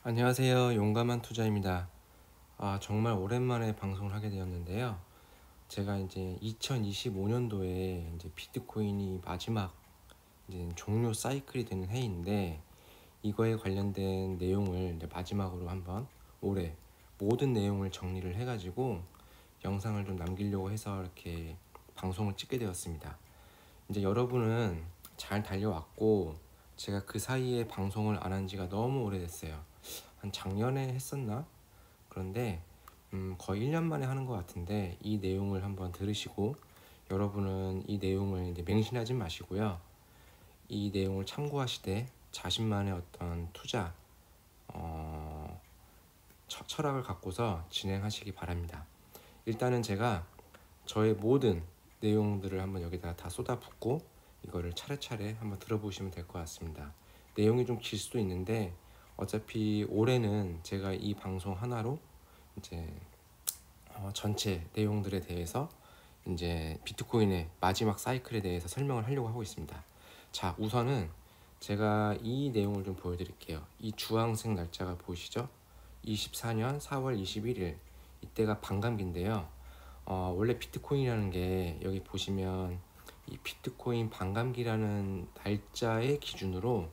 안녕하세요. 용감한 투자입니다. 정말 오랜만에 방송을 하게 되었는데요. 제가 이제 2025년도에 이제 비트코인이 마지막 이제 종료 사이클이 되는 해인데 이거에 관련된 내용을 이제 마지막으로 한번 올해 모든 내용을 정리를 해가지고 영상을 좀 남기려고 해서 이렇게 방송을 찍게 되었습니다. 이제 여러분은 잘 달려왔고 제가 그 사이에 방송을 안 한 지가 너무 오래됐어요. 한 작년에 했었나? 그런데 거의 1년 만에 하는 것 같은데 이 내용을 한번 들으시고 여러분은 이 내용을 이제 맹신하지 마시고요. 이 내용을 참고하시되 자신만의 어떤 투자 철학을 갖고서 진행하시기 바랍니다. 일단은 제가 저의 모든 내용들을 한번 여기다가 다 쏟아붓고 이거를 차례차례 한번 들어보시면 될 것 같습니다. 내용이 좀 길 수도 있는데 어차피 올해는 제가 이 방송 하나로 이제 전체 내용들에 대해서 이제 비트코인의 마지막 사이클에 대해서 설명을 하려고 하고 있습니다. 자, 우선은 제가 이 내용을 좀 보여드릴게요. 이 주황색 날짜가 보이시죠? 24년 4월 21일 이때가 반감기인데요. 원래 비트코인이라는 게 여기 보시면 이 비트코인 반감기라는 날짜의 기준으로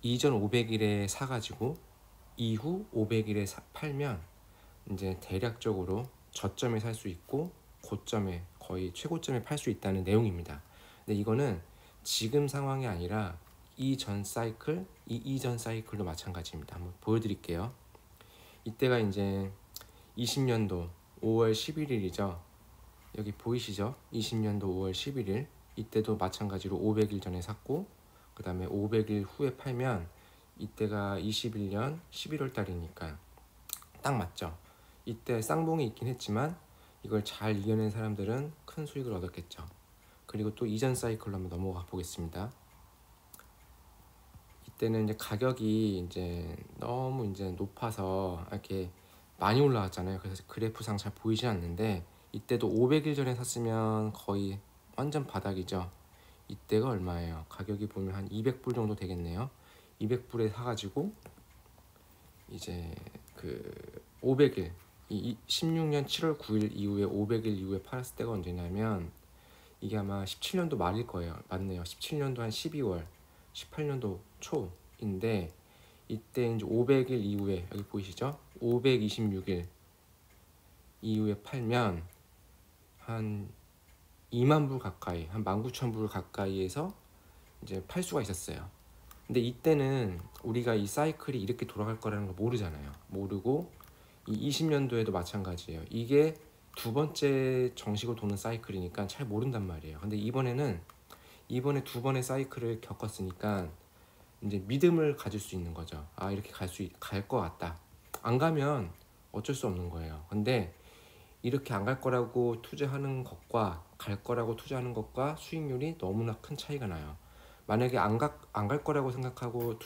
이전 500일에 사가지고 이후 500일에 팔면 이제 대략적으로 저점에 살 수 있고 고점에 거의 최고점에 팔 수 있다는 내용입니다. 근데 이거는 지금 상황이 아니라 이전 사이클, 이전 사이클도 마찬가지입니다. 한번 보여드릴게요. 이때가 이제 20년도 5월 11일이죠. 여기 보이시죠? 20년도 5월 11일 이때도 마찬가지로 500일 전에 샀고 그 다음에 500일 후에 팔면 이때가 21년 11월 달이니까 딱 맞죠. 이때 쌍봉이 있긴 했지만 이걸 잘 이겨낸 사람들은 큰 수익을 얻었겠죠. 그리고 또 이전 사이클로 한번 넘어가 보겠습니다. 이때는 이제 가격이 이제 너무 이제 높아서 이렇게 많이 올라왔잖아요. 그래서 그래프상 잘 보이지 않는데 이때도 500일 전에 샀으면 거의 완전 바닥이죠. 이때가 얼마예요? 가격이 보면 한 200불 정도 되겠네요. 200불에 사가지고 이제 그 500일 16년 7월 9일 이후에 500일 이후에 팔았을 때가 언제냐면 이게 아마 17년도 말일 거예요. 맞네요. 17년도 한 12월 18년도 초인데 이때 이제 500일 이후에 여기 보이시죠? 526일 이후에 팔면 한 2만 불 가까이, 한 19,000불 가까이에서 이제 팔 수가 있었어요. 근데 이때는 우리가 이 사이클이 이렇게 돌아갈 거라는 걸 모르잖아요. 모르고 이 20년도에도 마찬가지예요. 이게 두 번째 정식으로 도는 사이클이니까 잘 모른단 말이에요. 근데 이번에 두 번의 사이클을 겪었으니까 이제 믿음을 가질 수 있는 거죠. 이렇게 갈 것 같다. 안 가면 어쩔 수 없는 거예요. 근데 이렇게 안 갈 거라고 투자하는 것과 갈 거라고 투자하는 것과 수익률이 너무나 큰 차이가 나요. 만약에 안 갈 거라고 생각하고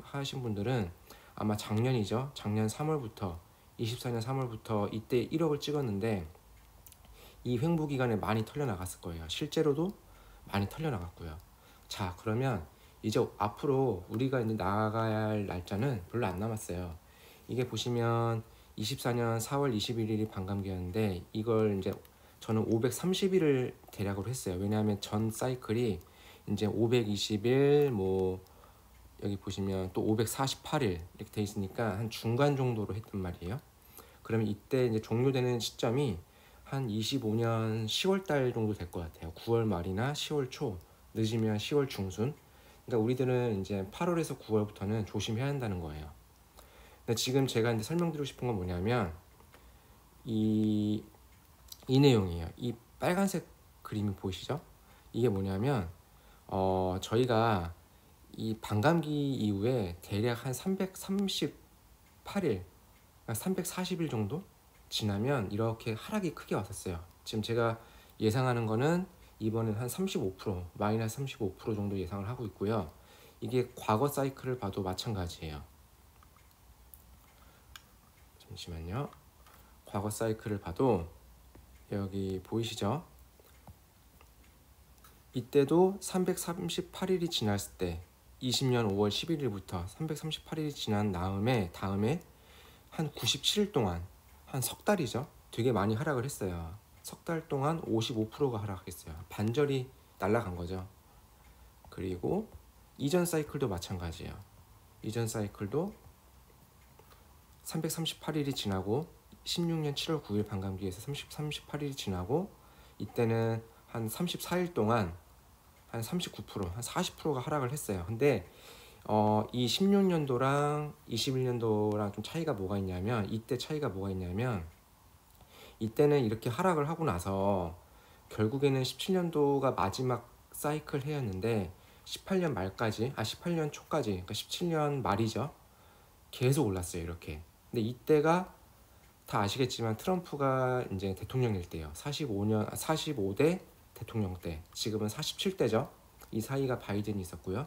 하신 분들은 아마 작년이죠. 작년 3월부터 24년 3월부터 이때 1억을 찍었는데 이 횡보 기간에 많이 털려 나갔을 거예요. 실제로도 많이 털려 나갔고요. 자, 그러면 이제 앞으로 우리가 이제 나가야 할 날짜는 별로 안 남았어요. 이게 보시면 24년 4월 21일이 반감기였는데 이걸 이제 저는 530일을 대략으로 했어요. 왜냐하면 전 사이클이 이제 520일 뭐 여기 보시면 또 548일 이렇게 돼 있으니까 한 중간 정도로 했단 말이에요. 그러면 이때 이제 종료되는 시점이 한 25년 10월 달 정도 될 것 같아요. 9월 말이나 10월 초, 늦으면 10월 중순. 그러니까 우리들은 이제 8월에서 9월부터는 조심해야 한다는 거예요. 근데 지금 제가 이제 설명드리고 싶은 건 뭐냐면 이 내용이에요. 이 빨간색 그림이 보이시죠? 이게 뭐냐면 저희가 이 반감기 이후에 대략 한 338일, 340일 정도 지나면 이렇게 하락이 크게 왔었어요. 지금 제가 예상하는 거는 이번엔 한 35%, 마이너스 35% 정도 예상을 하고 있고요. 이게 과거 사이클을 봐도 마찬가지예요. 잠시만요. 과거 사이클을 봐도 여기 보이시죠? 이때도 338일이 지났을 때 2020년 5월 11일부터 338일이 지난 다음에 한 97일 동안 한 석 달이죠. 되게 많이 하락을 했어요. 석 달 동안 55%가 하락했어요. 반절이 날아간 거죠. 그리고 이전 사이클도 마찬가지예요. 이전 사이클도 338일이 지나고 16년 7월 9일 반감기에서 38일이 지나고 이때는 한 34일 동안 한 39%, 한 40%가 하락을 했어요. 근데 이 16년도랑 21년도랑 좀 차이가 뭐가 있냐면 이때 차이가 뭐가 있냐면 이때는 이렇게 하락을 하고 나서 결국에는 17년도가 마지막 사이클 해였는데 18년 말까지 18년 초까지 그러니까 17년 말이죠. 계속 올랐어요. 이렇게. 근데 이때가 다 아시겠지만 트럼프가 이제 대통령일 때요. 45대 대통령 때. 지금은 47대죠. 이 사이가 바이든이 있었고요.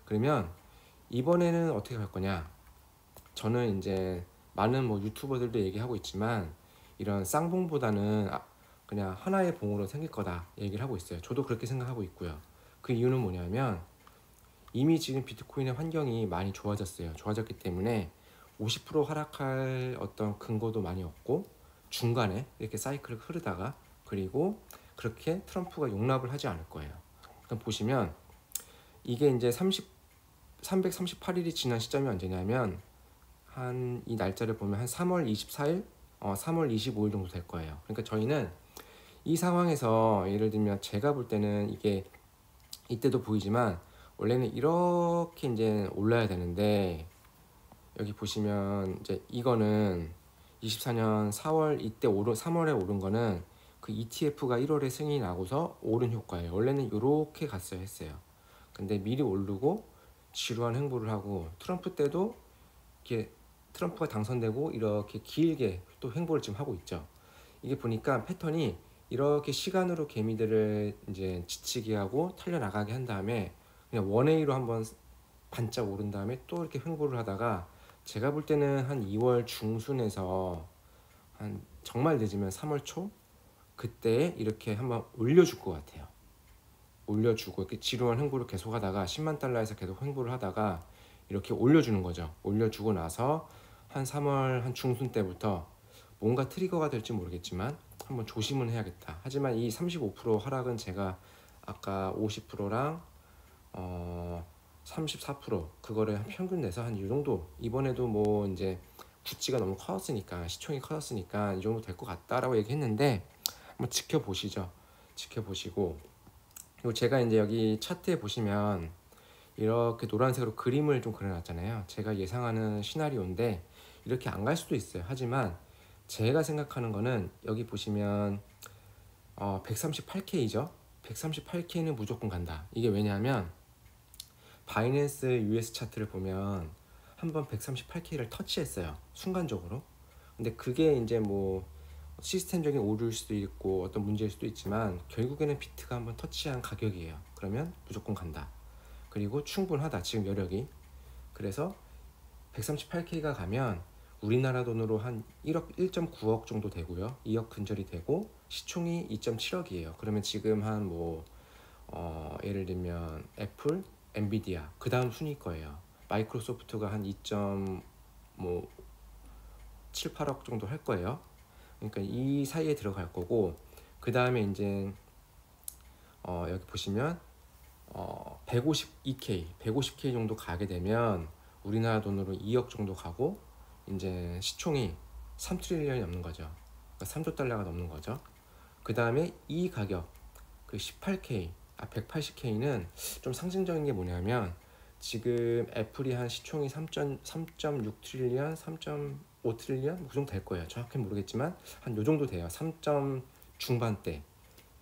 그러면 이번에는 어떻게 할 거냐? 저는 이제 많은 뭐 유튜버들도 얘기하고 있지만 이런 쌍봉보다는 그냥 하나의 봉으로 생길 거다 얘기를 하고 있어요. 저도 그렇게 생각하고 있고요. 그 이유는 뭐냐면 이미 지금 비트코인의 환경이 많이 좋아졌어요. 좋아졌기 때문에 50% 하락할 어떤 근거도 많이 없고 중간에 이렇게 사이클을 흐르다가 그리고 그렇게 트럼프가 용납을 하지 않을 거예요. 일단 보시면 이게 이제 338일이 지난 시점이 언제냐면 한 이 날짜를 보면 한 3월 24일, 3월 25일 정도 될 거예요. 그러니까 저희는 이 상황에서 예를 들면 제가 볼 때는 이게 이때도 보이지만 원래는 이렇게 이제 올라야 되는데 여기 보시면 이제 이거는 24년 4월 이때 3월에 오른 거는 그 ETF가 1월에 승인이 나고서 오른 효과예요. 원래는 이렇게 갔어야 했어요. 근데 미리 오르고 지루한 행보를 하고 트럼프 때도 이렇게 트럼프가 당선되고 이렇게 길게 또 행보를 지금 하고 있죠. 이게 보니까 패턴이 이렇게 시간으로 개미들을 이제 지치게 하고 털려나가게 한 다음에 그냥 원웨이로 한번 반짝 오른 다음에 또 이렇게 횡보를 하다가 제가 볼 때는 한 2월 중순에서 한 정말 늦으면 3월 초 그때 이렇게 한번 올려줄 것 같아요. 올려주고 이렇게 지루한 횡보를 계속 하다가 10만 달러에서 계속 횡보를 하다가 이렇게 올려주는 거죠. 올려주고 나서 한 3월 한 중순 때부터 뭔가 트리거가 될지 모르겠지만 한번 조심은 해야겠다. 하지만 이 35% 하락은 제가 아까 50%랑 34% 그거를 평균 내서 한 이 정도 이번에도 뭐 이제 구찌가 너무 커졌으니까 시총이 커졌으니까 이 정도 될 것 같다라고 얘기했는데 한번 지켜보시죠. 지켜보시고 그리고 제가 이제 여기 차트에 보시면 이렇게 노란색으로 그림을 좀 그려놨잖아요. 제가 예상하는 시나리오인데 이렇게 안 갈 수도 있어요. 하지만 제가 생각하는 거는 여기 보시면 138K죠. 138K는 무조건 간다. 이게 왜냐하면 바이낸스 US 차트를 보면 한번 138K를 터치했어요. 순간적으로. 근데 그게 이제 뭐 시스템적인 오류일 수도 있고 어떤 문제일 수도 있지만 결국에는 비트가 한번 터치한 가격이에요. 그러면 무조건 간다. 그리고 충분하다. 지금 여력이. 그래서 138K가 가면 우리나라 돈으로 한 1.9억 정도 되고요. 2억 근절이 되고 시총이 2.7억이에요. 그러면 지금 한 뭐 예를 들면 애플, 엔비디아 그 다음 순위 거예요. 마이크로소프트가 한 2.7, 8억 정도 할 거예요. 그러니까 이 사이에 들어갈 거고 그 다음에 이제 여기 보시면 150K 정도 가게 되면 우리나라 돈으로 2억 정도 가고 이제 시총이 3트릴리언이 넘는 거죠. 그러니까 3조 달러가 넘는 거죠. 그 다음에 이 가격 그 180K는 좀 상징적인 게 뭐냐면 지금 애플이 한 시총이 3.6 트릴리언, 3.5 트릴리언 그 정도 될 거예요. 정확히 모르겠지만 한 요 정도 돼요. 3점 중반대.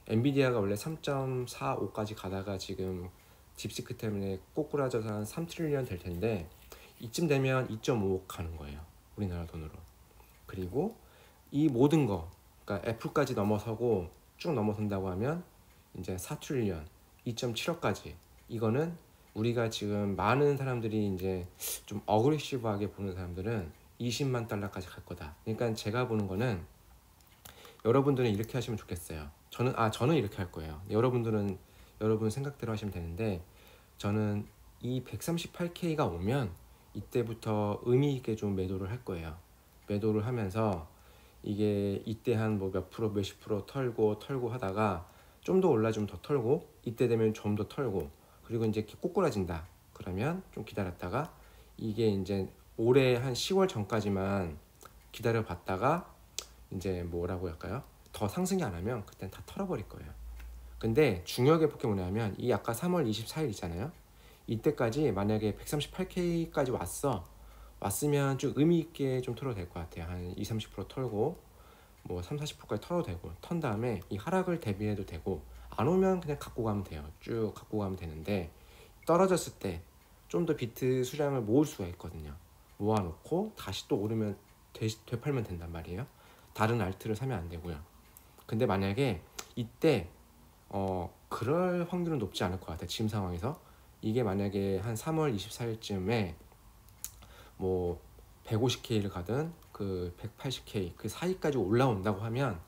엔비디아가 원래 3.45까지 가다가 지금 딥시크 때문에 꼬꾸라져서 한 3 트릴리언 될 텐데 이쯤 되면 2.5억 가는 거예요. 우리나라 돈으로. 그리고 이 모든 거 그러니까 애플까지 넘어서고 쭉 넘어선다고 하면 이제 4 트릴리언, 2.7억까지 이거는 우리가 지금 많은 사람들이 이제 좀 어그레시브하게 보는 사람들은 20만 달러까지 갈 거다. 그러니까 제가 보는 거는 여러분들은 이렇게 하시면 좋겠어요. 저는 이렇게 할 거예요. 여러분들은 여러분 생각대로 하시면 되는데 저는 이 138K가 오면 이때부터 의미 있게 좀 매도를 할 거예요. 매도를 하면서 이게 이때 한 뭐 몇 프로 몇십 프로 털고 하다가 좀 더 올라 좀 더 털고 이때 되면 좀 더 털고 그리고 이제 이렇게 꼬꾸라진다. 그러면 좀 기다렸다가 이게 이제 올해 한 10월 전까지만 기다려 봤다가 이제 뭐라고 할까요? 더 상승이 안 하면 그땐 다 털어버릴 거예요. 근데 중요하게 볼 게 뭐냐면 이 아까 3월 24일 있잖아요. 이때까지 만약에 138K까지 왔으면 좀 의미 있게 좀 털어도 될 것 같아요. 한 2, 30% 털고 뭐 3, 40%까지 털어도 되고 턴 다음에 이 하락을 대비해도 되고 안 오면 그냥 갖고 가면 돼요. 쭉 갖고 가면 되는데 떨어졌을 때 좀 더 비트 수량을 모을 수가 있거든요. 모아놓고 다시 또 오르면 되팔면 된단 말이에요. 다른 알트를 사면 안 되고요. 근데 만약에 이때 그럴 확률은 높지 않을 것 같아요. 지금 상황에서 이게 만약에 한 3월 24일쯤에 뭐 150K를 가든 그 180K 그 사이까지 올라온다고 하면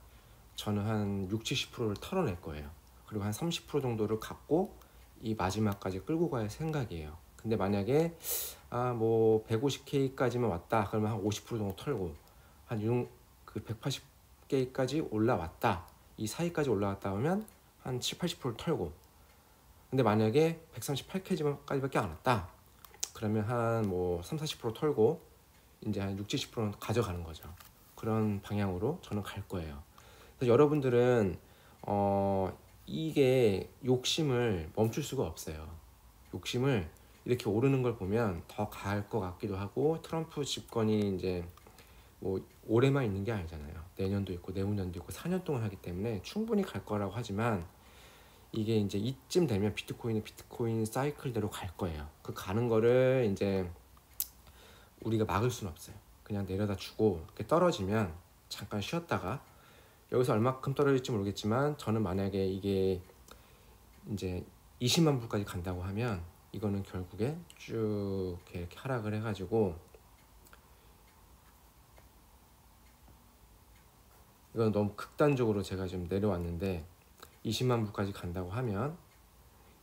저는 한 6, 70%를 털어낼 거예요. 그리고 한 30% 정도를 갖고 이 마지막까지 끌고 갈 생각이에요. 근데 만약에 뭐 150K까지만 왔다 그러면 한 50% 정도 털고 한 180K까지 올라왔다 이 사이까지 올라왔다 하면 한 7, 80%를 털고 근데 만약에 138K까지밖에 안 왔다 그러면 한 뭐 3, 40% 털고 이제 한 6, 70%는 가져가는 거죠. 그런 방향으로 저는 갈 거예요. 그래서 여러분들은 이게 욕심을 멈출 수가 없어요. 욕심을 이렇게 오르는 걸 보면 더 갈 것 같기도 하고 트럼프 집권이 이제 뭐 올해만 있는 게 아니잖아요. 내년도 있고 내후년도 있고 4년 동안 하기 때문에 충분히 갈 거라고 하지만 이게 이제 이쯤 되면 비트코인 사이클대로 갈 거예요. 그 가는 거를 이제 우리가 막을 수는 없어요. 그냥 내려다 주고 이렇게 떨어지면 잠깐 쉬었다가 여기서 얼마큼 떨어질지 모르겠지만 저는 만약에 이게 이제 20만 불까지 간다고 하면 이거는 결국에 쭉 이렇게 하락을 해가지고 이건 너무 극단적으로 제가 지금 내려왔는데 20만 불까지 간다고 하면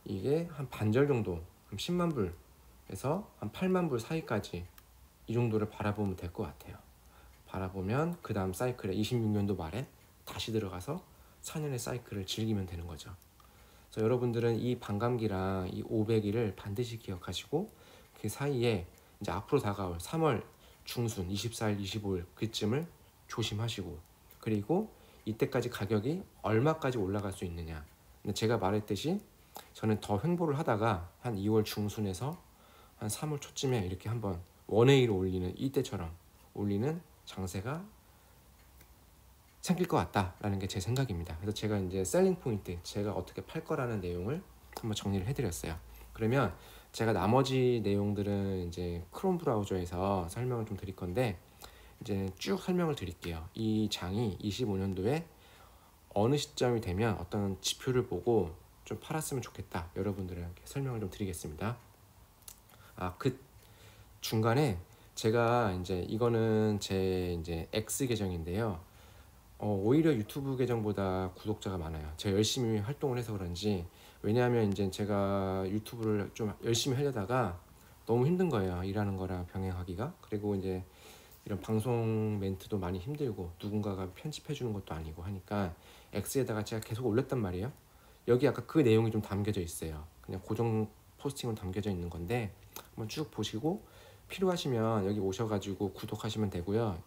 이게 한 반절 정도 10만 불에서 한 8만 불 사이까지 이 정도를 바라보면 될 것 같아요. 바라보면 그 다음 사이클에 26년도 말에 다시 들어가서 4년의 사이클을 즐기면 되는 거죠. 그래서 여러분들은 이 반감기랑 이 500일을 반드시 기억하시고 그 사이에 이제 앞으로 다가올 3월 중순 24일, 25일 그쯤을 조심하시고 그리고 이때까지 가격이 얼마까지 올라갈 수 있느냐. 근데 제가 말했듯이 저는 더 횡보를 하다가 한 2월 중순에서 한 3월 초쯤에 이렇게 한번 원웨이로 올리는 이때처럼 올리는 장세가 생길 것 같다라는 게 제 생각입니다. 그래서 제가 이제 셀링 포인트, 제가 어떻게 팔 거라는 내용을 한번 정리를 해드렸어요. 그러면 제가 나머지 내용들은 이제 크롬 브라우저에서 설명을 좀 드릴 건데 이제 쭉 설명을 드릴게요. 이 장이 25년도에 어느 시점이 되면 어떤 지표를 보고 좀 팔았으면 좋겠다. 여러분들에게 설명을 좀 드리겠습니다. 그 중간에 제가 이제 이거는 제 이제 X 계정인데요. 오히려 유튜브 계정보다 구독자가 많아요. 제가 열심히 활동을 해서 그런지 왜냐하면 이제 제가 유튜브를 좀 열심히 하려다가 너무 힘든 거예요. 일하는 거랑 병행하기가. 그리고 이제 이런 방송 멘트도 많이 힘들고 누군가가 편집해 주는 것도 아니고 하니까 X에다가 제가 계속 올렸단 말이에요. 여기 아까 그 내용이 좀 담겨져 있어요. 그냥 고정 포스팅은 담겨져 있는 건데 한번 쭉 보시고 필요하시면 여기 오셔가지고 구독하시면 되고요.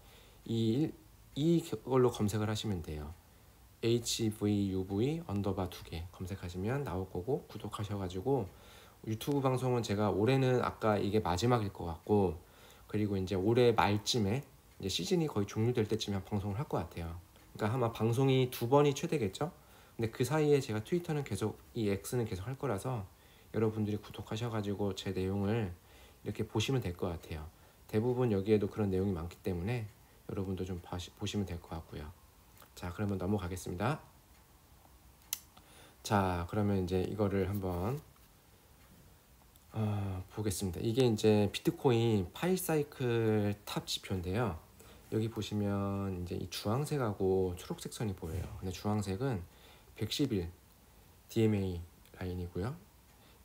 이걸로 검색을 하시면 돼요. HVUV 언더바 2개 검색하시면 나올 거고 구독하셔가지고 유튜브 방송은 제가 올해는 아까 이게 마지막일 것 같고 그리고 이제 올해 말쯤에 이제 시즌이 거의 종료될 때쯤에 방송을 할 것 같아요. 그러니까 아마 방송이 2번이 최대겠죠. 근데 그 사이에 제가 트위터는 계속 이 X는 계속 할 거라서 여러분들이 구독하셔가지고 제 내용을 이렇게 보시면 될 것 같아요. 대부분 여기에도 그런 내용이 많기 때문에 여러분도 좀 보시면 될 것 같고요. 자, 그러면 넘어가겠습니다. 자, 그러면 이제 이거를 한번 보겠습니다. 이게 이제 비트코인 파이 사이클 탑 지표인데요. 여기 보시면 이제 이 주황색하고 초록색 선이 보여요. 근데 주황색은 110일 DMA 라인이고요.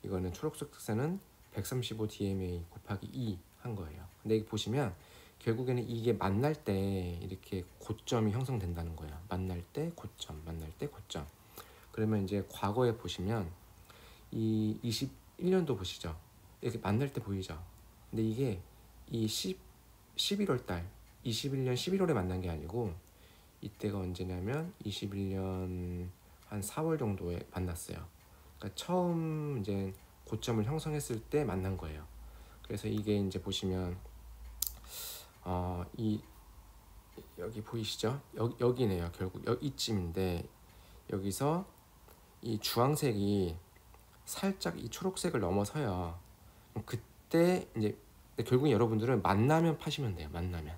이거는 초록색 선은 135 DMA 곱하기 2 한 거예요. 근데 여기 보시면 결국에는 이게 만날 때 이렇게 고점이 형성된다는 거예요. 만날 때 고점, 만날 때 고점. 그러면 이제 과거에 보시면 이 21년도 보시죠. 이렇게 만날 때 보이죠. 근데 이게 이 11월 달 21년 11월에 만난 게 아니고 이때가 언제냐면 21년 한 4월 정도에 만났어요. 그러니까 처음 이제 고점을 형성했을 때 만난 거예요. 그래서 이게 이제 보시면 이 여기 보이시죠? 여기네요. 결국 이쯤인데 여기서 이 주황색이 살짝 이 초록색을 넘어서요. 그때 이제 결국 여러분들은 만나면 파시면 돼요. 만나면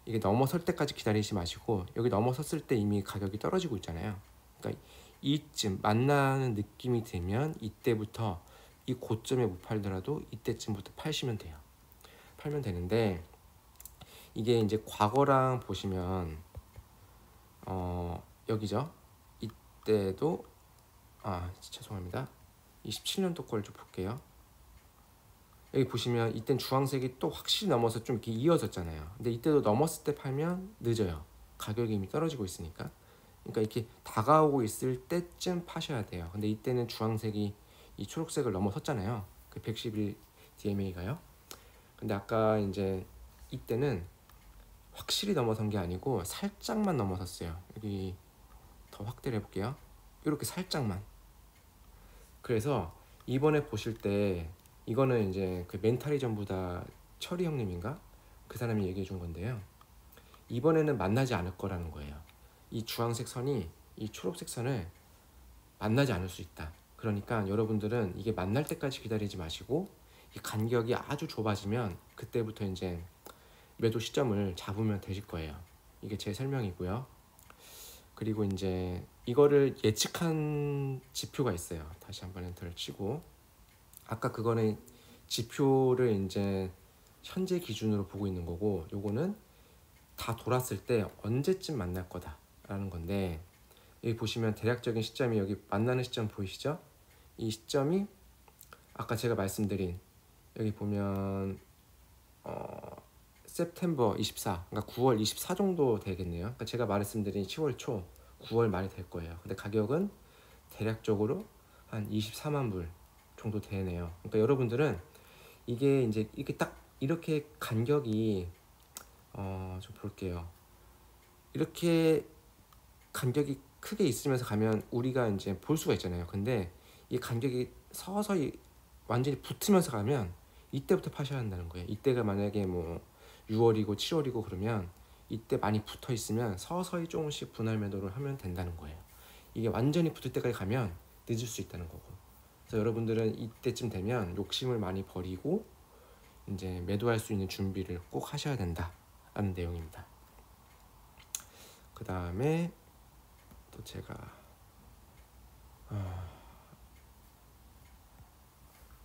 이게 넘어설 때까지 기다리지 마시고 여기 넘어섰을 때 이미 가격이 떨어지고 있잖아요. 그러니까 이쯤 만나는 느낌이 들면 이때부터 이 고점에 못 팔더라도 이때쯤부터 팔시면 돼요. 팔면 되는데 이게 이제 과거랑 보시면 여기죠. 이때도 죄송합니다. 27년도 걸 좀 볼게요. 여기 보시면 이땐 주황색이 또 확실히 넘어서 좀 이렇게 이어졌잖아요. 근데 이때도 넘었을 때 팔면 늦어요. 가격이 이미 떨어지고 있으니까. 그러니까 이렇게 다가오고 있을 때쯤 파셔야 돼요. 근데 이때는 주황색이 이 초록색을 넘어섰잖아요. 그 111 DMA가요. 근데 아까 이제 이때는 확실히 넘어선 게 아니고 살짝만 넘어섰어요. 여기 더 확대를 해볼게요. 이렇게 살짝만. 그래서 이번에 보실 때 이거는 이제 그 멘탈이 전부 다 철이 형님인가? 그 사람이 얘기해 준 건데요. 이번에는 만나지 않을 거라는 거예요. 이 주황색 선이 이 초록색 선을 만나지 않을 수 있다. 그러니까 여러분들은 이게 만날 때까지 기다리지 마시고 이 간격이 아주 좁아지면 그때부터 이제 매도 시점을 잡으면 되실 거예요. 이게 제 설명이고요. 그리고 이제 이거를 예측한 지표가 있어요. 다시 한번 엔터를 치고 아까 그거는 지표를 이제 현재 기준으로 보고 있는 거고 요거는 다 돌았을 때 언제쯤 만날 거다라는 건데 여기 보시면 대략적인 시점이 여기 만나는 시점 보이시죠? 이 시점이 아까 제가 말씀드린 여기 보면 September 24, 그러니까 9월 24 정도 되겠네요. 그러니까 제가 말씀드린 10월 초, 9월 말이 될 거예요. 근데 가격은 대략적으로 한 24만 불 정도 되네요. 그러니까 여러분들은 이게 이제 이렇게 딱 이렇게 간격이 좀 볼게요. 이렇게 간격이 크게 있으면서 가면 우리가 이제 볼 수가 있잖아요. 근데 이 간격이 서서히 완전히 붙으면서 가면 이때부터 파셔야 한다는 거예요. 이때가 만약에 뭐 6월이고 7월이고 그러면 이때 많이 붙어 있으면 서서히 조금씩 분할 매도를 하면 된다는 거예요. 이게 완전히 붙을 때까지 가면 늦을 수 있다는 거고. 그래서 여러분들은 이때쯤 되면 욕심을 많이 버리고 이제 매도할 수 있는 준비를 꼭 하셔야 된다라는 내용입니다. 그 다음에 또 제가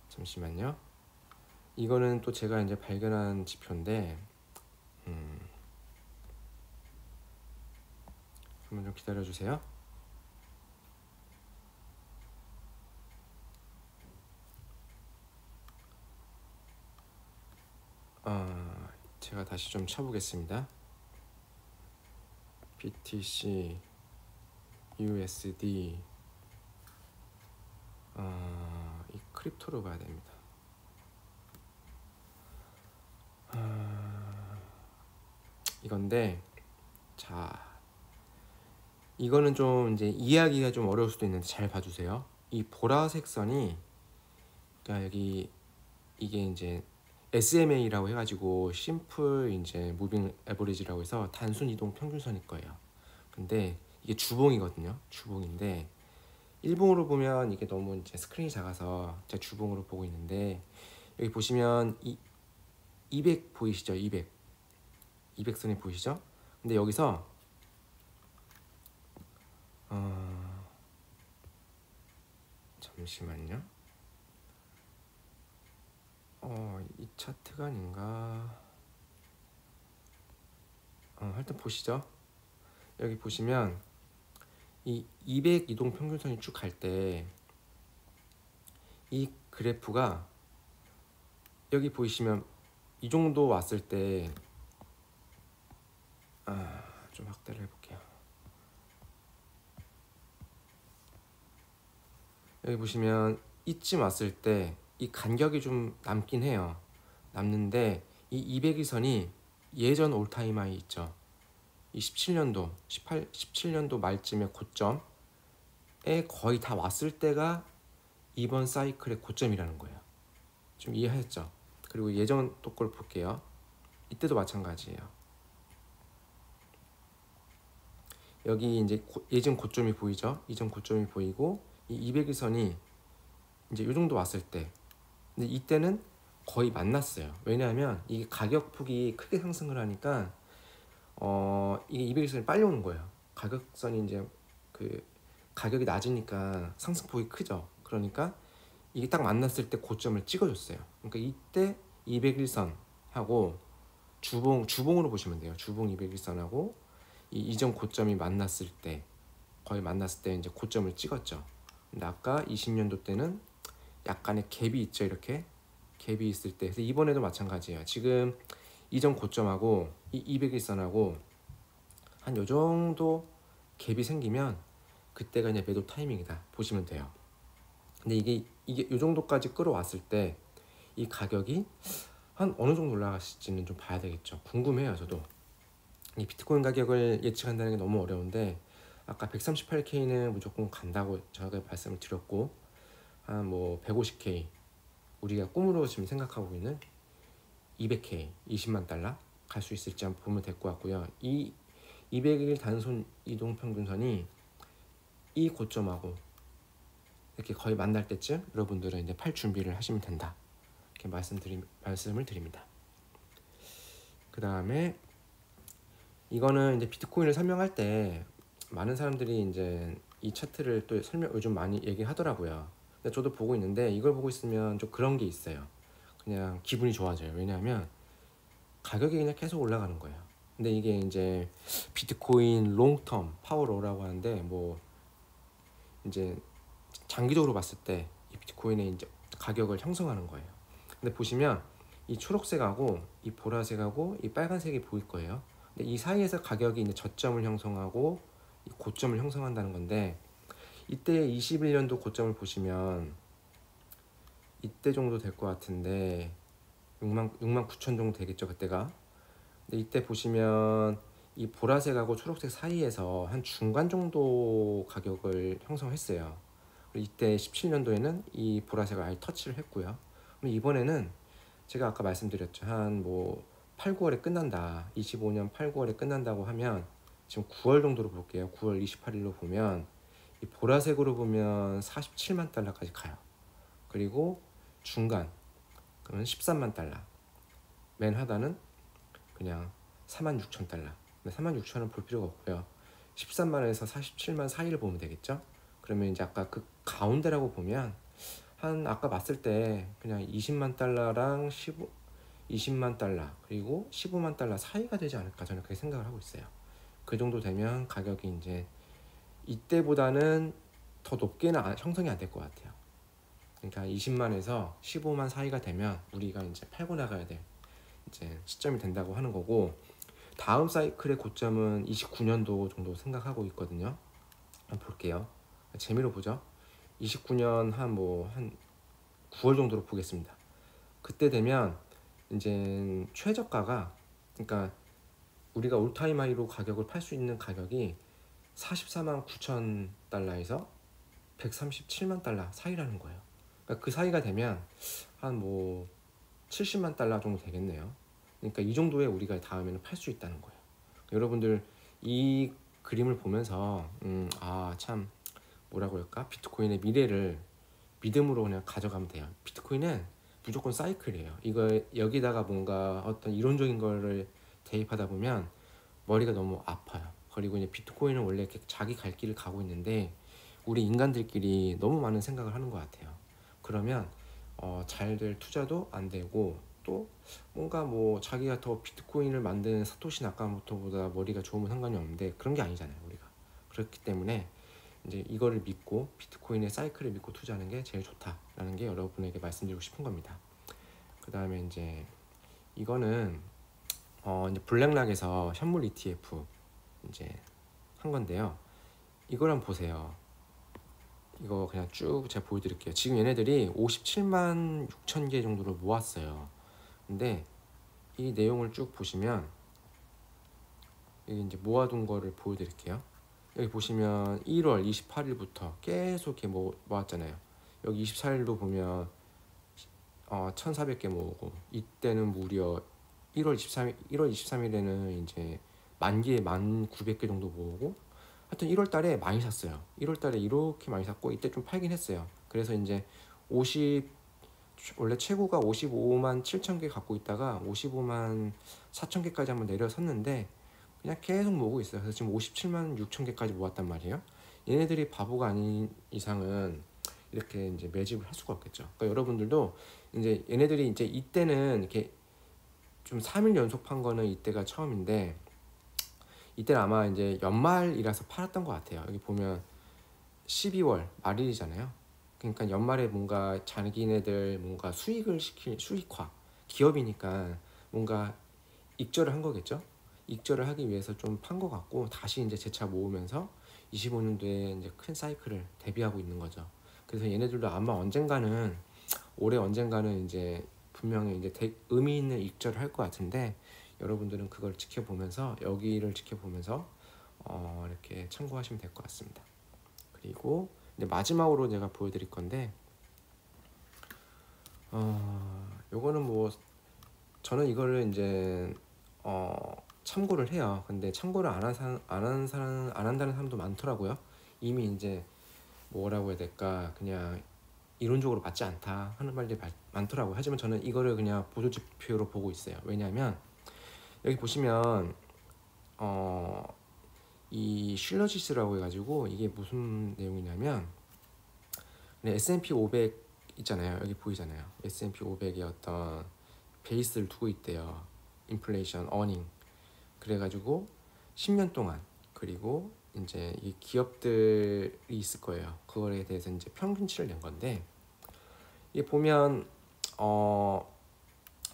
잠시만요. 이거는 또 제가 이제 발견한 지표인데 한번 좀 기다려 주세요. 제가 다시 좀 쳐보겠습니다. BTC, USD, 이 크립토로 봐야 됩니다. 이건데, 자, 이거는 좀 이제 이해하기가 좀 어려울 수도 있는데 잘 봐주세요. 이 보라색 선이, 그러니까 여기 이게 이제 SMA라고 해가지고 심플 이제 무빙 에버리지라고 해서 단순 이동 평균선일 거예요. 근데 이게 주봉이거든요. 주봉인데 일봉으로 보면 이게 너무 이제 스크린이 작아서 제가 주봉으로 보고 있는데 여기 보시면 이 200 보이시죠? 200선이 보이시죠? 근데 여기서 잠시만요. 이 차트가 아닌가? 하여튼 보시죠. 여기 보시면 이 200 이동 평균선이 쭉 갈 때 이 그래프가 여기 보이시면 이 정도 왔을 때 좀 확대를 해볼게요. 여기 보시면 이쯤 왔을 때 이 간격이 좀 남긴 해요. 남는데 이 200일선이 예전 올타임 하이 있죠. 이 17년도, 17년도 말쯤에 고점에 거의 다 왔을 때가 이번 사이클의 고점이라는 거예요. 좀 이해하셨죠? 그리고 예전 또 걸 볼게요. 이때도 마찬가지예요. 여기 이제 예전 고점이 보이죠? 이전 고점이 보이고 이 200일선이 이제 이 정도 왔을 때, 근데 이때는 거의 만났어요. 왜냐하면 이게 가격폭이 크게 상승을 하니까 이게 200일선이 빨리 오는 거예요. 가격선이 이제 그 가격이 낮으니까 상승폭이 크죠. 그러니까 이게 딱 만났을 때 고점을 찍어줬어요. 그러니까 이때 200일선하고 주봉으로 보시면 돼요. 주봉 200일선하고 이 이전 고점이 만났을 때, 거의 만났을 때 이제 고점을 찍었죠. 근데 아까 20년도 때는 약간의 갭이 있죠. 이렇게 갭이 있을 때, 그래서 이번에도 마찬가지예요. 지금 이전 고점하고 이 200일선하고 한 요 정도 갭이 생기면 그때가 이제 매도 타이밍이다 보시면 돼요. 근데 이게 요 정도까지 끌어왔을 때 이 가격이 한 어느 정도 올라갈지는 좀 봐야 되겠죠. 궁금해요. 저도 이 비트코인 가격을 예측한다는 게 너무 어려운데, 아까 138K는 무조건 간다고 제가 말씀을 드렸고, 한 뭐 150K, 우리가 꿈으로 지금 생각하고 있는 200K, 20만 달러 갈 수 있을지 한번 보면 될 것 같고요. 이 200일 단손 이동 평균선이 이 고점하고 이렇게 거의 만날 때쯤 여러분들은 이제 팔 준비를 하시면 된다, 이렇게 말씀을 드립니다. 그 다음에 이거는 이제 비트코인을 설명할 때 많은 사람들이 이제 이 차트를 또 요즘 많이 얘기하더라고요. 근데 저도 보고 있는데 이걸 보고 있으면 좀 그런 게 있어요. 그냥 기분이 좋아져요. 왜냐하면 가격이 그냥 계속 올라가는 거예요. 근데 이게 이제 비트코인 롱텀 파워로우라고 하는데, 뭐 이제 장기적으로 봤을 때 이 비트코인의 이제 가격을 형성하는 거예요. 근데 보시면 이 초록색하고 이 보라색하고 이 빨간색이 보일 거예요. 근데 이 사이에서 가격이 이제 저점을 형성하고 이 고점을 형성한다는 건데, 이때 21년도 고점을 보시면 이때 정도 될 것 같은데 6만 9천 정도 되겠죠 그때가. 근데 이때 보시면 이 보라색하고 초록색 사이에서 한 중간 정도 가격을 형성했어요. 이때 17년도에는 이 보라색을 아예 터치를 했고요. 그럼 이번에는 제가 아까 말씀드렸죠. 한 뭐 8, 9월에 끝난다. 25년 8, 9월에 끝난다고 하면 지금 9월 정도로 볼게요. 9월 28일로 보면 이 보라색으로 보면 47만 달러까지 가요. 그리고 중간 그러면 13만 달러. 맨 하단은 그냥 4만 6천 달러. 4만 6천은 볼 필요가 없고요. 13만에서 47만 사이를 보면 되겠죠. 그러면 이제 아까 그 가운데라고 보면 한 아까 봤을 때 그냥 20만 달러랑 20만 달러 그리고 15만 달러 사이가 되지 않을까, 저는 그렇게 생각을 하고 있어요. 그 정도 되면 가격이 이제 이때보다는 더 높게는 형성이 안 될 것 같아요. 그러니까 20만에서 15만 사이가 되면 우리가 이제 팔고 나가야 될 이제 시점이 된다고 하는 거고, 다음 사이클의 고점은 29년도 정도 생각하고 있거든요. 한번 볼게요. 재미로 보죠. 29년 한 9월 정도로 보겠습니다. 그때 되면 이제 최저가가, 그러니까 우리가 올타임 하이로 가격을 팔 수 있는 가격이 44만 9천 달러에서 137만 달러 사이라는 거예요. 그러니까 그 사이가 되면 한 70만 달러 정도 되겠네요. 그러니까 이 정도에 우리가 다음에는 팔 수 있다는 거예요. 여러분들 이 그림을 보면서 참 뭐라고 할까, 비트코인의 미래를 믿음으로 그냥 가져가면 돼요. 비트코인은 무조건 사이클이에요. 이거 여기다가 뭔가 어떤 이론적인 거를 대입하다 보면 머리가 너무 아파요. 그리고 이제 비트코인은 원래 이렇게 자기 갈 길을 가고 있는데 우리 인간들끼리 너무 많은 생각을 하는 것 같아요. 그러면 잘 될 투자도 안 되고, 또 뭔가 자기가 더 비트코인을 만드는 사토시 나카모토보다 머리가 좋으면 상관이 없는데 그런 게 아니잖아요 우리가. 그렇기 때문에 이제 이거를 믿고 비트코인의 사이클을 믿고 투자하는 게 제일 좋다라는 게 여러분에게 말씀드리고 싶은 겁니다. 그 다음에 이제 이거는 이제 블랙락에서 현물 ETF 이제 한 건데요. 이걸 한번 보세요. 이거 그냥 쭉 제가 보여드릴게요. 지금 얘네들이 57만 6천 개 정도를 모았어요. 근데 이 내용을 쭉 보시면 여기 이제 모아둔 거를 보여드릴게요. 여기 보시면 1월 28일부터 계속 이렇게 모았잖아요. 여기 24일도 보면 1,400개 모으고, 이때는 무려 1월 23일에는 이제 1,900개 정도 모으고, 하여튼 1월 달에 많이 샀어요. 1월 달에 이렇게 많이 샀고, 이때 좀 팔긴 했어요. 그래서 이제 원래 최고가 55만 7천 개 갖고 있다가 55만 4천 개까지 한번 내려섰는데 그냥 계속 모으고 있어요. 그래서 지금 57만 6천 개까지 모았단 말이에요. 얘네들이 바보가 아닌 이상은 이렇게 이제 매집을 할 수가 없겠죠. 그러니까 여러분들도 이제 얘네들이 이제 이때는 이렇게 좀 3일 연속 판 거는 이때가 처음인데, 이때는 아마 이제 연말이라서 팔았던 것 같아요. 여기 보면 12월 말일이잖아요. 그러니까 연말에 뭔가 자기네들 뭔가 수익화, 기업이니까 뭔가 익절을 한 거겠죠. 익절을 하기 위해서 좀 판 것 같고, 다시 이제 재차 모으면서 25년도에 이제 큰 사이클을 대비하고 있는 거죠. 그래서 얘네들도 아마 언젠가는, 올해 언젠가는 이제 분명히 이제 의미 있는 익절을 할 것 같은데, 여러분들은 그걸 지켜보면서, 여기를 지켜보면서 이렇게 참고하시면 될 것 같습니다. 그리고 이제 마지막으로 제가 보여드릴 건데, 요거는 뭐 저는 이거를 이제 참고를 해요. 근데 참고를 안 한다는 사람도 많더라고요. 이미 이제 뭐라고 해야 될까, 그냥 이론적으로 맞지 않다 하는 말들이 많더라고요. 하지만 저는 이거를 그냥 보조지표로 보고 있어요. 왜냐하면 여기 보시면 이 슐러지스라고 해가지고, 이게 무슨 내용이냐면, S&P 500 있잖아요. 여기 보이잖아요. S&P 500의 어떤 베이스를 두고 있대요. 인플레이션, 어닝. 그래가지고 10년 동안, 그리고 이제 이 기업들이 있을 거예요. 그거에 대해서 이제 평균치를 낸 건데, 이게 보면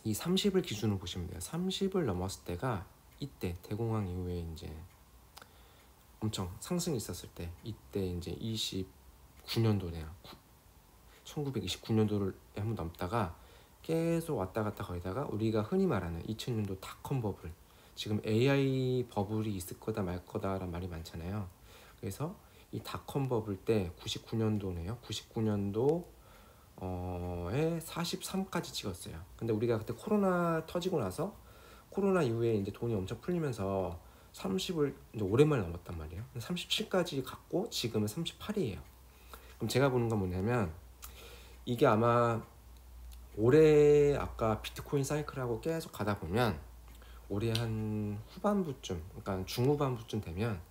이 30을 기준으로 보시면 돼요. 30을 넘었을 때가 이때 대공황 이후에 이제 엄청 상승이 있었을 때, 이때 이제 29년도네요. 1929년도를 한번 넘다가 계속 왔다 갔다 거리다가 우리가 흔히 말하는 2000년도 닷컴 버블, 지금 AI 버블이 있을 거다 말 거다라는 말이 많잖아요. 그래서 이 닷컴 버블 때 99년도네요. 99년도에 43까지 찍었어요. 근데 우리가 그때 코로나 터지고 나서, 코로나 이후에 이제 돈이 엄청 풀리면서 30을 이제 오랜만에 넘었단 말이에요. 37까지 갔고 지금은 38이에요. 그럼 제가 보는 건 뭐냐면, 이게 아마 올해 아까 비트코인 사이클하고 계속 가다 보면 올해 한 후반부쯤, 그러니까 중후반부쯤 되면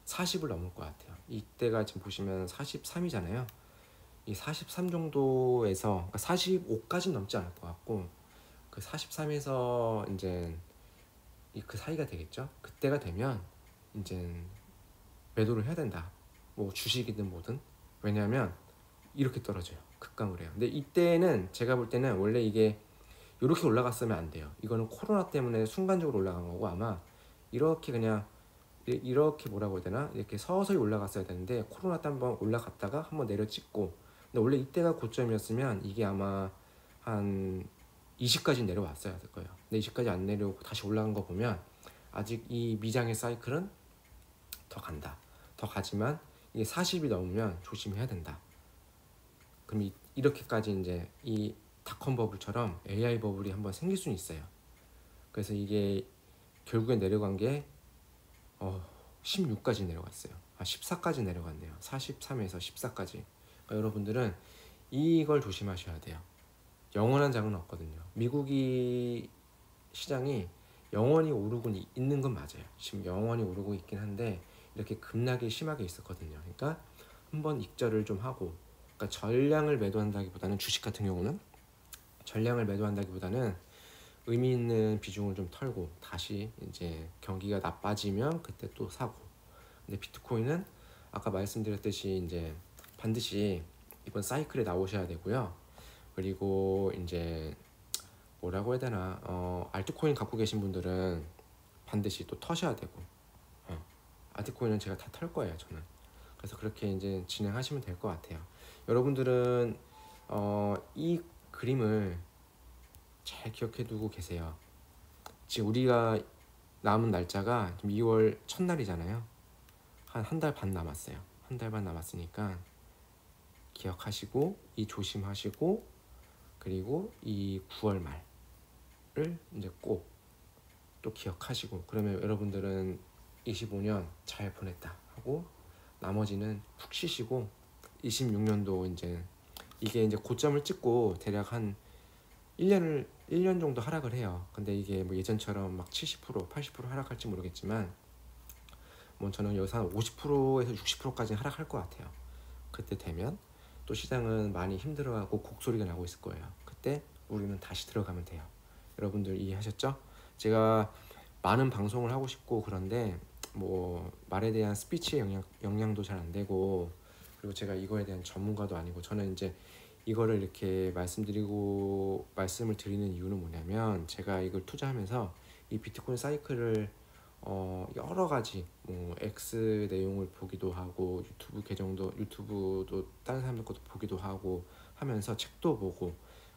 40을 넘을 것 같아요. 이때가 지금 보시면 43이잖아요. 이 43 정도에서, 그러니까 45까지는 넘지 않을 것 같고, 그 43에서 이제 그 사이가 되겠죠. 그때가 되면 이제 매도를 해야 된다. 뭐 주식이든 뭐든. 왜냐하면 이렇게 떨어져요. 급감을 해요. 근데 이때는 제가 볼 때는 원래 이게 이렇게 올라갔으면 안 돼요. 이거는 코로나 때문에 순간적으로 올라간 거고, 아마 이렇게 그냥 이렇게 뭐라고 해야 되나, 이렇게 서서히 올라갔어야 되는데 코로나 때 한번 올라갔다가 한번 내려찍고, 근데 원래 이때가 고점이었으면 이게 아마 한 20까지 내려왔어야 될 거예요. 근데 20까지 안 내려오고 다시 올라간 거 보면 아직 이 미장의 사이클은 더 간다. 더 가지만 이게 40이 넘으면 조심해야 된다. 그럼 이렇게까지 이제 이 닷컴 버블처럼 AI 버블이 한번 생길 수는 있어요. 그래서 이게 결국에 내려간 게 16까지 내려갔어요. 14까지 내려갔네요. 43에서 14까지. 그러니까 여러분들은 이걸 조심하셔야 돼요. 영원한 장은 없거든요. 미국이 시장이 영원히 오르고 있는 건 맞아요. 지금 영원히 오르고 있긴 한데 이렇게 급락이 심하게 있었거든요. 그러니까 한번 익절을 좀 하고, 그러니까 전량을 매도한다기보다는, 주식 같은 경우는 전량을 매도한다기보다는 의미 있는 비중을 좀 털고 다시 이제 경기가 나빠지면 그때 또 사고. 근데 비트코인은 아까 말씀드렸듯이 이제 반드시 이번 사이클에 나오셔야 되고요. 그리고 이제 뭐라고 해야 되나, 알트코인 갖고 계신 분들은 반드시 또 터셔야 되고, 알트코인은 제가 다 털 거예요, 저는. 그래서 그렇게 이제 진행하시면 될 것 같아요. 여러분들은 이 그림을 잘 기억해 두고 계세요. 지금 우리가 남은 날짜가 지금 2월 첫날이잖아요. 한 달 반 남았어요. 한 달 반 남았으니까 기억하시고, 이 조심하시고, 그리고 이 9월 말을 이제 꼭 또 기억하시고, 그러면 여러분들은 25년 잘 보냈다 하고 나머지는 푹 쉬시고, 26년도 이제 이게 이제 고점을 찍고 대략 한 1년 정도 하락을 해요. 근데 이게 뭐 예전처럼 막 70%, 80% 하락할지 모르겠지만, 뭐 저는 여기서 한 50%에서 60%까지 하락할 것 같아요. 그때 되면 또 시장은 많이 힘들어하고 곡소리가 나고 있을 거예요. 그때 우리는 다시 들어가면 돼요. 여러분들 이해하셨죠? 제가 많은 방송을 하고 싶고 그런데 뭐 말에 대한 스피치의 역량도 잘 안 되고, 그리고 제가 이거에 대한 전문가도 아니고, 저는 이제 이거를 이렇게 말씀을 드리는 이유는 뭐냐면, 제가 이걸 투자하면서 이 비트코인 사이클을 여러 가지 뭐 X 내용을 보기도 하고, 유튜브도 다른 사람들 것도 보기도 하고 하면서 책도 보고,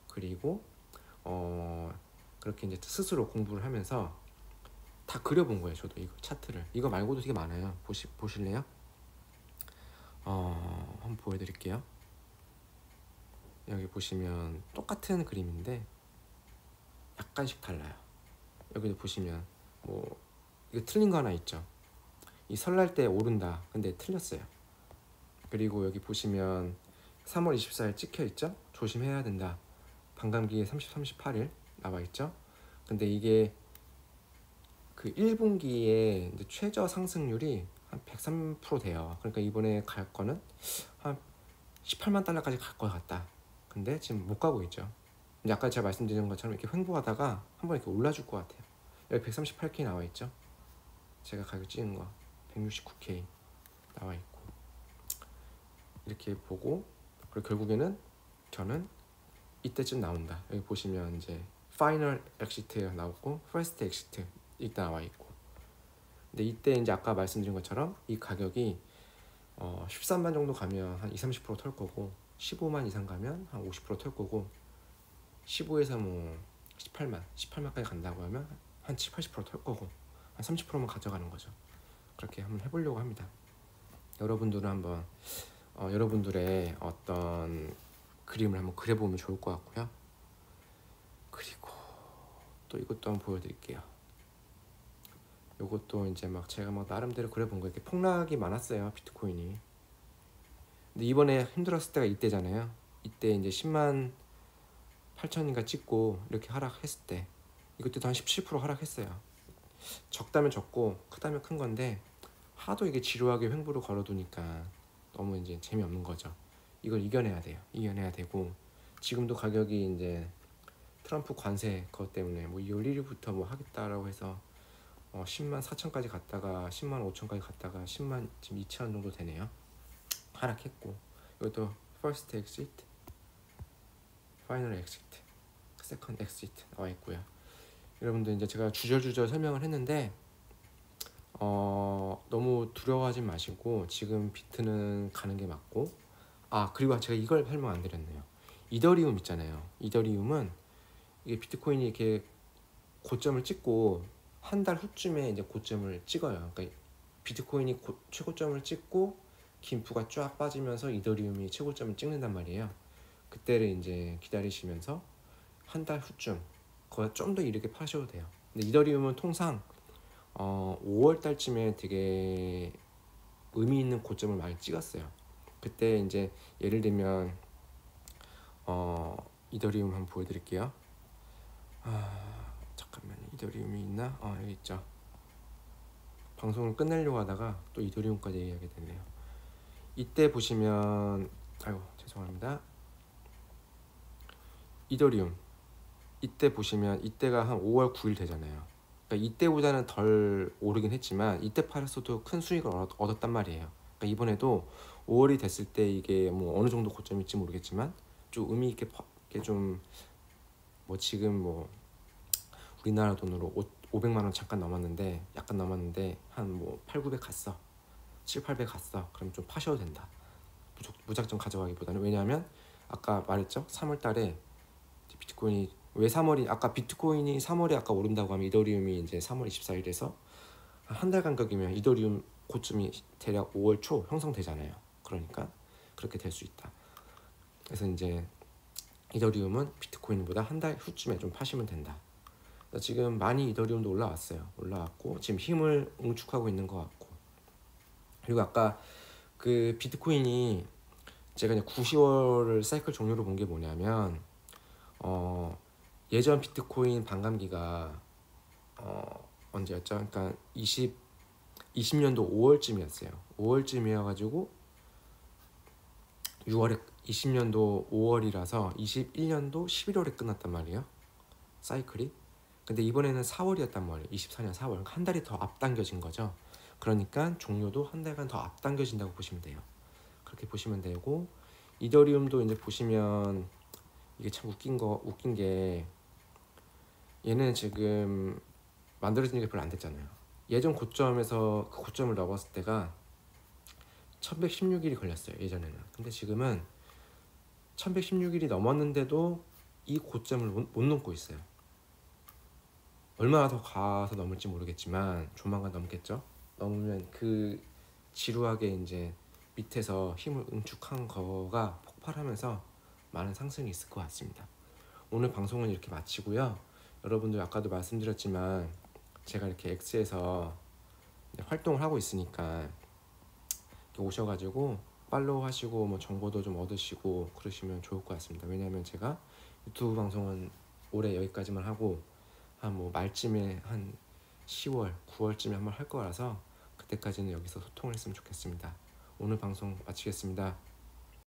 그리고 그렇게 이제 스스로 공부를 하면서 다 그려본 거예요. 저도 이거 차트를, 이거 말고도 되게 많아요. 보실래요? 한번 보여드릴게요. 여기 보시면 똑같은 그림인데 약간씩 달라요. 여기도 보시면 뭐 이거 틀린 거 하나 있죠. 이 설날 때 오른다, 근데 틀렸어요. 그리고 여기 보시면 3월 24일 찍혀 있죠. 조심해야 된다. 반감기에 38일 나와 있죠. 근데 이게 그 1분기에 이제 최저 상승률이 한 103% 돼요. 그러니까 이번에 갈 거는 한 18만 달러까지 갈 것 같다. 근데 지금 못 가고 있죠. 이제 아까 제가 말씀드린 것처럼 이렇게 횡보하다가 한번 이렇게 올라줄 것 같아요. 여기 138K 나와 있죠. 제가 가격 찍은 거 169K 나와 있고, 이렇게 보고, 그리고 결국에는 저는 이때쯤 나온다. 여기 보시면 이제 파이널 엑시트 나오고 퍼스트 엑시트 이때 나와 있고, 근데 이때 이제 아까 말씀드린 것처럼 이 가격이 13만 정도 가면 한 20-30%털 거고, 15만 이상 가면 한 50%털 거고, 15에서 뭐 18만까지 간다고 하면 한 70-80%털 거고, 한 30%만 가져가는 거죠. 그렇게 한번 해보려고 합니다. 여러분들은 한번 여러분들의 어떤 그림을 한번 그려보면 좋을 것 같고요. 그리고 또 이것도 한번 보여드릴게요. 이것도 이제 막 제가 막 나름대로 그려본 거, 이렇게 폭락이 많았어요, 비트코인이. 근데 이번에 힘들었을 때가 이때잖아요. 이때 이제 10만 8천인가 찍고 이렇게 하락했을 때, 이것도 한 17% 하락했어요. 적다면 적고 크다면 큰 건데, 하도 이게 지루하게 횡보를 걸어두니까 너무 이제 재미없는 거죠. 이걸 이겨내야 돼요. 이겨내야 되고, 지금도 가격이 이제 트럼프 관세 그것 때문에 뭐 2월 1일부터 뭐 하겠다라고 해서 10만 4천까지 갔다가 10만 5천까지 갔다가 10만 지금 2천 정도 되네요. 하락했고, 이것도 first exit, final exit, second exit 나와 있고요. 여러분들 이제 제가 주저주저 설명을 했는데 너무 두려워하지 마시고 지금 비트는 가는 게 맞고, 그리고 제가 이걸 설명 안 드렸네요. 이더리움 있잖아요. 이더리움은 이게 비트코인이 이렇게 고점을 찍고 한 달 후쯤에 이제 고점을 찍어요. 그러니까 비트코인이 최고점을 찍고 김프가 쫙 빠지면서 이더리움이 최고점을 찍는단 말이에요. 그때를 이제 기다리시면서 한 달 후쯤, 그거 좀 더 이르게 파셔도 돼요. 근데 이더리움은 통상 5월 달쯤에 되게 의미 있는 고점을 많이 찍었어요. 그때 이제 예를 들면 이더리움 한번 보여드릴게요. 잠깐만요. 이더리움이 있나? 여기 있죠. 방송을 끝내려고 하다가 또 이더리움까지 얘기하게 되네요. 이때 보시면, 아이고 죄송합니다. 이더리움 이때 보시면 이때가 한 5월 9일 되잖아요. 그러니까 이때보다는 덜 오르긴 했지만 이때 팔았어도 큰 수익을 얻었단 말이에요. 그러니까 이번에도 5월이 됐을 때 이게 뭐 어느 정도 고점일지 모르겠지만 좀 의미 있게 좀 뭐 지금 뭐 우리나라 돈으로 500만 원 잠깐 넘었는데 약간 넘었는데 한 뭐 8, 900 갔어. 7, 800 갔어. 그럼 좀 파셔도 된다. 무작정 가져가기보다는. 왜냐하면 아까 말했죠. 3월 달에 비트코인이 왜 3월이 아까 비트코인이 3월에 아까 오른다고 하면 이더리움이 이제 3월 24일에서 한 달 간격이면 이더리움 고점이 대략 5월 초 형성되잖아요. 그러니까 그렇게 될 수 있다. 그래서 이제 이더리움은 비트코인보다 한 달 후쯤에 좀 파시면 된다. 지금 많이 이더리움도 올라왔고 지금 힘을 응축하고 있는 것 같고. 그리고 아까 그 비트코인이 제가 이제 9, 10월을 사이클 종료로 본 게 뭐냐면 예전 비트코인 반감기가 언제였죠? 그러니까 20년도 5월쯤이었어요. 5월쯤이어가지고 6월에 20년도 5월이라서 21년도 11월에 끝났단 말이에요. 사이클이. 근데 이번에는 4월이었단 말이에요. 24년 4월. 그러니까 한 달이 더 앞당겨진 거죠. 그러니까 종료도 한 달간 더 앞당겨진다고 보시면 돼요. 그렇게 보시면 되고, 이더리움도 이제 보시면 이게 참 웃긴 게 얘는 지금 만들어진 게 별로 안 됐잖아요. 예전 고점에서 그 고점을 넘었을 때가 1116일이 걸렸어요. 예전에는. 근데 지금은 1116일이 넘었는데도 이 고점을 못 넘고 있어요. 얼마나 더 가서 넘을지 모르겠지만 조만간 넘겠죠. 넘으면 그 지루하게 이제 밑에서 힘을 응축한 거가 폭발하면서 많은 상승이 있을 것 같습니다. 오늘 방송은 이렇게 마치고요. 여러분들 아까도 말씀드렸지만 제가 이렇게 X에서 활동을 하고 있으니까 오셔가지고 팔로우 하시고 뭐 정보도 좀 얻으시고 그러시면 좋을 것 같습니다. 왜냐하면 제가 유튜브 방송은 올해 여기까지만 하고 한 뭐 말쯤에 한 10월, 9월쯤에 한번 할 거라서 그때까지는 여기서 소통을 했으면 좋겠습니다. 오늘 방송 마치겠습니다.